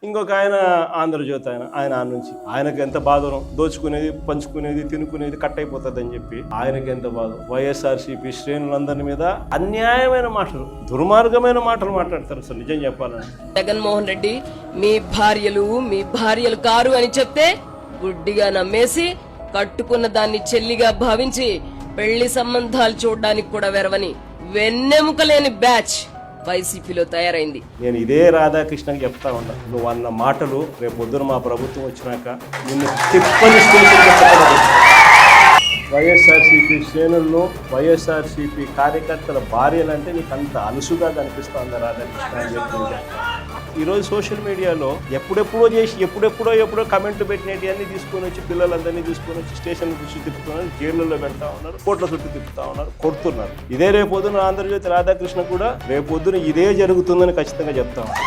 ఇంకొక ఆయన ఆంధ్రజ్యోతి ఆయన నుంచి ఆయనకి ఎంత బాధను దోచుకునేది పంచుకునేది తినుకునేది కట్ అయిపోతుంది అని చెప్పి ఆయనకి ఎంత బాధ. వైఎస్ఆర్సీపీ శ్రేణులందరి మీద అన్యాయమైన మాటలు దుర్మార్గమైన మాటలు మాట్లాడతారు అసలు నిజం చెప్పాలని. జగన్మోహన్ రెడ్డి మీ భార్యలు కారు అని చెప్తే గుడ్డిగా నమ్మేసి కట్టుకున్న దాన్ని చెల్లిగా భావించి పెళ్లి సంబంధాలు చూడడానికి కూడా వెరవని వెన్నెముకలేని బ్యాచ్ వైసీపీలో తయారైంది. నేను ఇదే రాధాకృష్ణకి చెప్తా ఉన్నా, నువ్వు అన్న మాటలు రేపు పొద్దున మా ప్రభుత్వం వచ్చినాక నిన్ను తిప్పని వైఎస్ఆర్సీపీ శ్రేణుల్లో వైఎస్ఆర్సీపీ కార్యకర్తల భార్యలంటే నీకు అంత అలుసుగా కనిపిస్తుంది రాధాకృష్ణ అని చెప్పి. ఈరోజు సోషల్ మీడియాలో ఎప్పుడెప్పుడో కమెంట్లు పెట్టినవి అన్ని తీసుకొని వచ్చి పిల్లలందరినీ తీసుకొని వచ్చి స్టేషన్ చుట్టూ తిప్పుతున్నారు, జైళ్ళలో పెడతా ఉన్నారు, కోట్ల చుట్టూ తిప్పుతా ఉన్నారు, కొడుతున్నారు. ఇదే రేపొద్దున ఆంధ్రజ్యోతి రాధాకృష్ణ కూడా రేపొద్దున ఇదే జరుగుతుందని ఖచ్చితంగా చెప్తా ఉన్నారు.